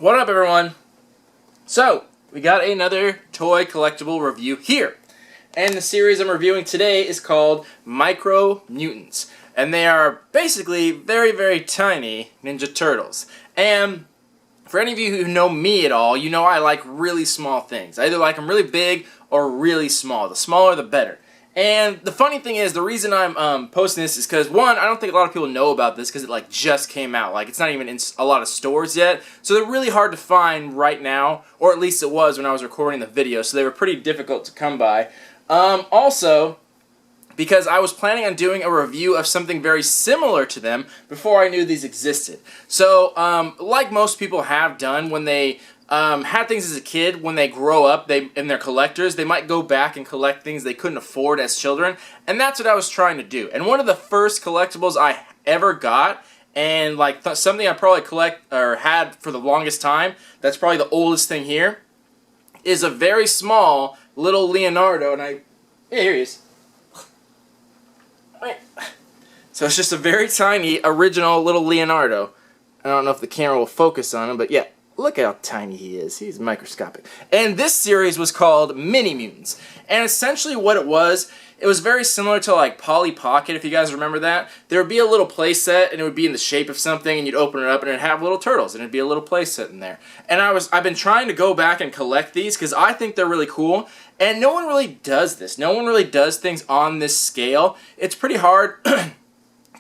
What up, everyone? So, we got another toy collectible review here. And the series I'm reviewing today is called Micro Mutants. And they are basically very, very tiny Ninja Turtles. And for any of you who know me at all, you know I like really small things. I either like them really big or really small. The smaller, the better. And the funny thing is, the reason I'm posting this is because, one, I don't think a lot of people know about this because it just came out. It's not even in a lot of stores yet. So they're really hard to find right now, or at least it was when I was recording the video. So they were pretty difficult to come by. Also, because I was planning on doing a review of something very similar to them before I knew these existed. So, like most people have done when they had things as a kid, when they grow up and they're collectors, they might go back and collect things they couldn't afford as children, and that's what I was trying to do. And one of the first collectibles I ever got, and something I probably had for the longest time, that's probably the oldest thing here, is a very small little Leonardo, and here he is. So it's just a very tiny, original little Leonardo. I don't know if the camera will focus on him, but yeah. Look how tiny he is. He's microscopic. And this series was called Mini Mutants. And essentially what it was very similar to Polly Pocket, if you guys remember that. There would be a little play set, and it would be in the shape of something, and you'd open it up, and it'd have little turtles, and it'd be a little play set in there. And I've been trying to go back and collect these, because I think they're really cool. And no one really does this. No one really does things on this scale. It's pretty hard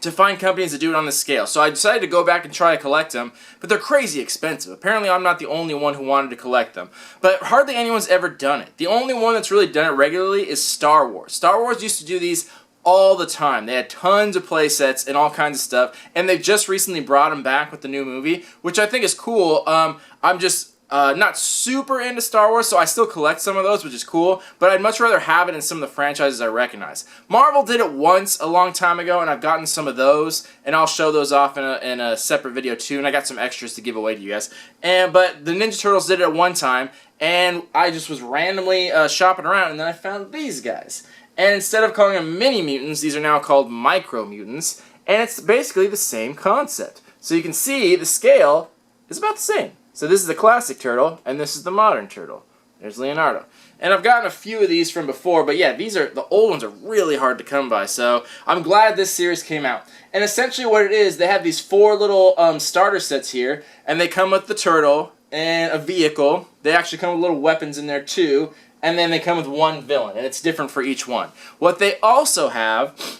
to find companies that do it on this scale. So I decided to go back and try to collect them, but they're crazy expensive. Apparently I'm not the only one who wanted to collect them, but hardly anyone's ever done it. The only one that's really done it regularly is Star Wars. Star Wars used to do these all the time. They had tons of play sets and all kinds of stuff, and they've just recently brought them back with the new movie, which I think is cool. I'm just not super into Star Wars, so I still collect some of those, which is cool, but I'd much rather have it in some of the franchises I recognize. Marvel did it once a long time ago, and I've gotten some of those, and I'll show those off in a separate video too, and I got some extras to give away to you guys. But the Ninja Turtles did it at one time, and I just was randomly shopping around, and then I found these guys. And instead of calling them Mini Mutants, these are now called Micro Mutants, and it's basically the same concept. So you can see the scale is about the same. So this is the classic turtle, and this is the modern turtle. There's Leonardo. And I've gotten a few of these from before, but yeah, the old ones are really hard to come by, so I'm glad this series came out. And essentially what it is, they have these 4 little starter sets here, and they come with the turtle and a vehicle. They actually come with little weapons in there too, and then they come with one villain, and it's different for each one. What they also have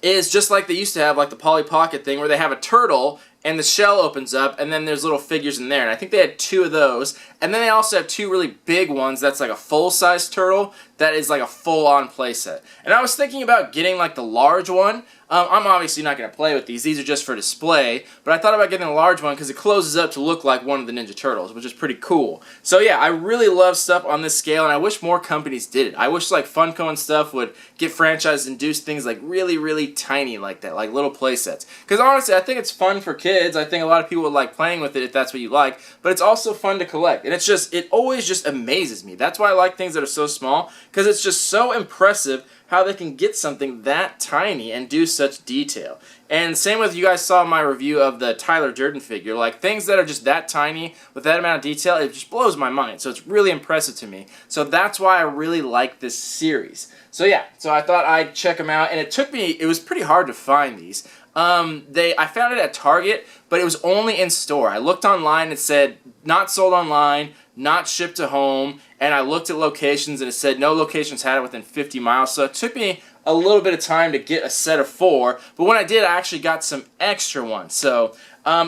is just like they used to have, like the Polly Pocket thing, where they have a turtle and the shell opens up, and then there's little figures in there. And I think they had 2 of those. And then they also have 2 really big ones that's like a full-size turtle that is like a full-on playset. And I was thinking about getting like the large one. I'm obviously not going to play with these. These are just for display. But I thought about getting a large one because it closes up to look like one of the Ninja Turtles, which is pretty cool. So yeah, I really love stuff on this scale, and I wish more companies did it. I wish Funko and stuff would get franchises and do things really, really tiny like that, like little play sets. Because honestly, I think it's fun for kids. I think a lot of people would like playing with it if that's what you like. But it's also fun to collect. And it always just amazes me. That's why I like things that are so small, because it's just so impressive how they can get something that tiny and do such detail. And same with, you guys saw my review of the Tyler Durden figure. Things that are just that tiny with that amount of detail, it just blows my mind. So it's really impressive to me. So that's why I really like this series. So yeah, so I thought I'd check them out, and it was pretty hard to find these. I found it at Target, but it was only in store. I looked online, it said not sold online, not shipped to home, and I looked at locations and it said no locations had it within 50 miles, so it took me a little bit of time to get a set of 4, but when I did, I actually got some extra ones. So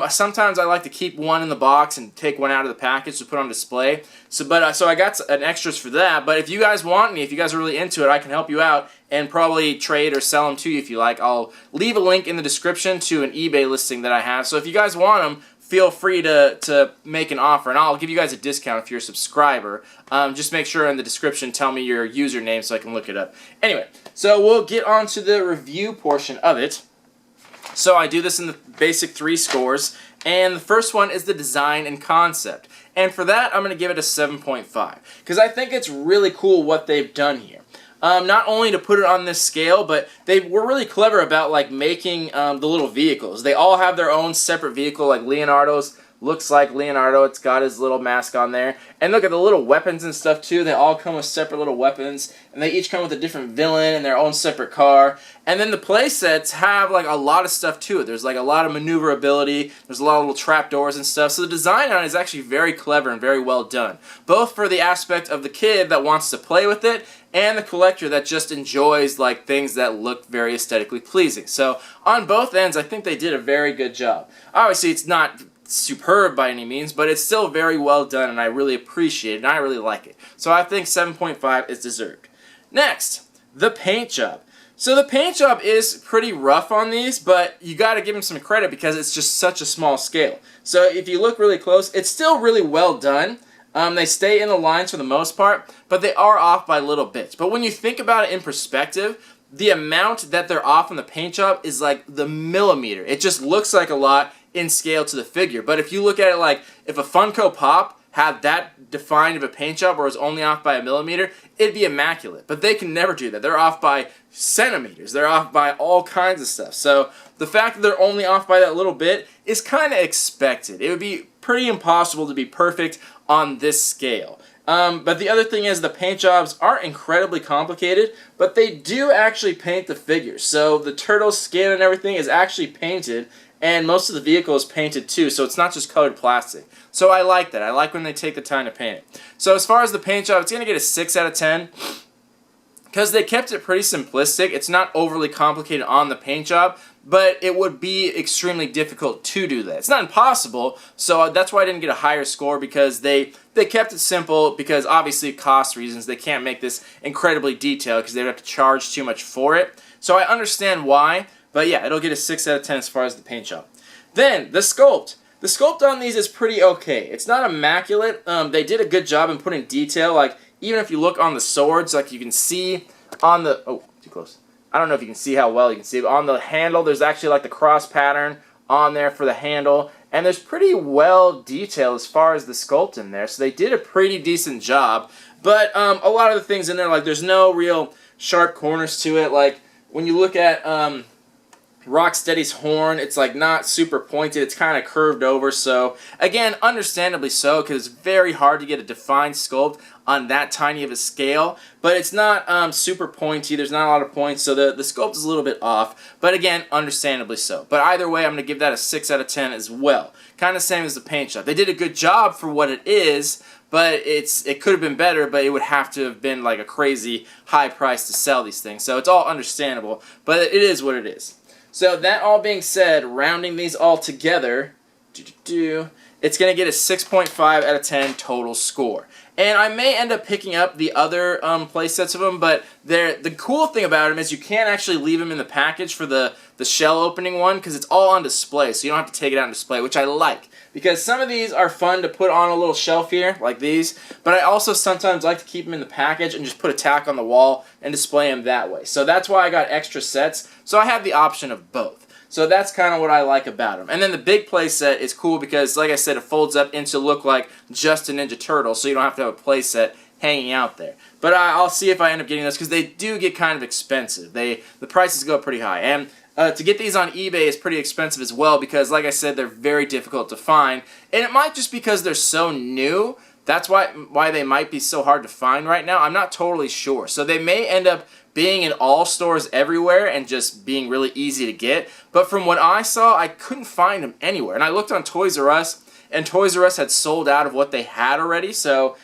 sometimes I like to keep one in the box and take one out of the package to put on display. So I got an extras for that, but if you guys want me, if you guys are really into it, I can help you out and probably trade or sell them to you if you like. I'll leave a link in the description to an eBay listing that I have, so if you guys want them, feel free to make an offer, and I'll give you guys a discount if you're a subscriber. Just make sure in the description, tell me your username so I can look it up. Anyway, so we'll get on to the review portion of it. So I do this in the basic 3 scores, and the first one is the design and concept. And for that, I'm going to give it a 7.5, because I think it's really cool what they've done here. Not only to put it on this scale, but they were really clever about making the little vehicles. They all have their own separate vehicle, like Leonardo's looks like Leonardo. It's got his little mask on there. And look at the little weapons and stuff too. They all come with separate little weapons, and they each come with a different villain and their own separate car. And then the play sets have like a lot of stuff to it. There's like a lot of maneuverability. There's a lot of little trapdoors and stuff. So the design on it is actually very clever and very well done. Both for the aspect of the kid that wants to play with it and the collector that just enjoys like things that look very aesthetically pleasing. So on both ends, I think they did a very good job. Obviously, it's not superb by any means, but it's still very well done, and I really appreciate it, and I really like it. So I think 7.5 is deserved. Next, the paint job. So the paint job is pretty rough on these, but you got to give them some credit because it's just such a small scale. So if you look really close, it's still really well done. They stay in the lines for the most part, but they are off by little bits. But when you think about it in perspective, the amount that they're off on the paint job is like the millimeter. It just looks like a lot in scale to the figure. But if you look at it like if a Funko Pop had that defined of a paint job or was only off by a millimeter, it'd be immaculate. But they can never do that. They're off by centimeters. They're off by all kinds of stuff. So the fact that they're only off by that little bit is kind of expected. It would be pretty impossible to be perfect on this scale. But the other thing is the paint jobs aren't incredibly complicated, but they do actually paint the figures. So the turtle skin and everything is actually painted, and most of the vehicle is painted too, so it's not just colored plastic. So I like that. I like when they take the time to paint it. So as far as the paint job, it's going to get a 6 out of 10. Because they kept it pretty simplistic. It's not overly complicated on the paint job, but it would be extremely difficult to do that. It's not impossible, so that's why I didn't get a higher score, because they kept it simple, because obviously cost reasons. They can't make this incredibly detailed because they would have to charge too much for it. So I understand why, but yeah, it'll get a 6 out of 10 as far as the paint job. Then, the sculpt. The sculpt on these is pretty okay. It's not immaculate. They did a good job in putting detail, like even if you look on the swords, like you can see on the... Oh, too close. I don't know if you can see how well you can see, but on the handle, there's actually like the cross pattern on there for the handle. And there's pretty well detailed as far as the sculpt in there. So they did a pretty decent job. But a lot of the things in there, like there's no real sharp corners to it. Like when you look at Rocksteady's horn, it's like not super pointed, it's kind of curved over. So again, understandably so, because it's very hard to get a defined sculpt on that tiny of a scale, but it's not super pointy. There's not a lot of points, so the sculpt is a little bit off, but again, understandably so. But either way, I'm going to give that a 6 out of 10 as well. Kind of same as the paint job. They did a good job for what it is, but it could have been better, but it would have to have been like a crazy high price to sell these things. So it's all understandable, but it is what it is. So that all being said, rounding these all together, it's going to get a 6.5 out of 10 total score. And I may end up picking up the other play sets of them, but the cool thing about them is you can't actually leave them in the package for the shell opening one, because it's all on display, so you don't have to take it out on display, which I like. Because some of these are fun to put on a little shelf here, like these, but I also sometimes like to keep them in the package and just put a tack on the wall and display them that way. So that's why I got extra sets, so I have the option of both. So that's kind of what I like about them. And then the big play set is cool because, like I said, it folds up into look like just a Ninja Turtle, so you don't have to have a play set hanging out there. But I'll see if I end up getting this, because they do get kind of expensive. The prices go pretty high. And to get these on eBay is pretty expensive as well, because, like I said, they're very difficult to find. And it might just because they're so new. That's why they might be so hard to find right now. I'm not totally sure. So they may end up being in all stores everywhere and just being really easy to get. But from what I saw, I couldn't find them anywhere. And I looked on Toys R Us, and Toys R Us had sold out of what they had already. So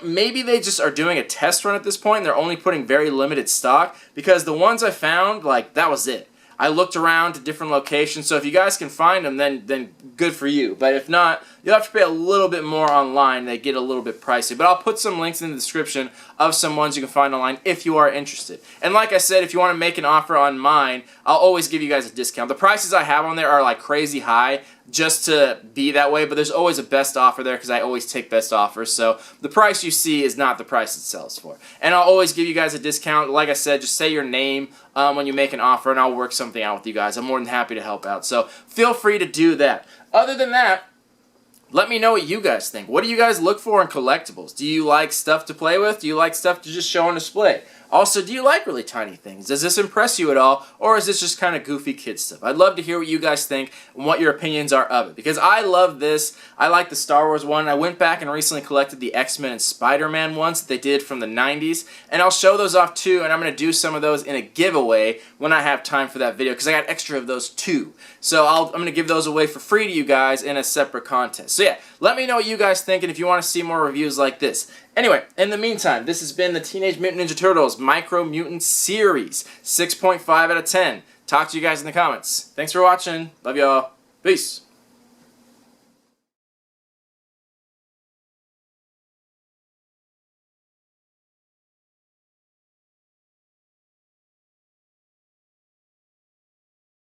maybe they just are doing a test run at this point. And they're only putting very limited stock, because the ones I found, like, that was it. I looked around to different locations, so if you guys can find them, then good for you. But if not, you'll have to pay a little bit more online. They get a little bit pricey. But I'll put some links in the description of some ones you can find online if you are interested. And like I said, if you want to make an offer on mine, I'll always give you guys a discount. The prices I have on there are like crazy high just to be that way, but there's always a best offer there because I always take best offers. So the price you see is not the price it sells for. And I'll always give you guys a discount. Like I said, just say your name when you make an offer, and I'll work something out with you guys. I'm more than happy to help out. So feel free to do that. Other than that, let me know what you guys think. What do you guys look for in collectibles? Do you like stuff to play with? Do you like stuff to just show on display? Also, do you like really tiny things? Does this impress you at all, or is this just kind of goofy kid stuff? I'd love to hear what you guys think and what your opinions are of it, because I love this. I like the Star Wars one. I went back and recently collected the X-Men and Spider-Man ones that they did from the 90s, and I'll show those off too, and I'm going to do some of those in a giveaway when I have time for that video, because I got extra of those too. So I'm going to give those away for free to you guys in a separate contest. So yeah, let me know what you guys think, and if you want to see more reviews like this. Anyway, in the meantime, this has been the Teenage Mutant Ninja Turtles Micro Mutant Series, 6.5 out of 10. Talk to you guys in the comments. Thanks for watching. Love y'all. Peace.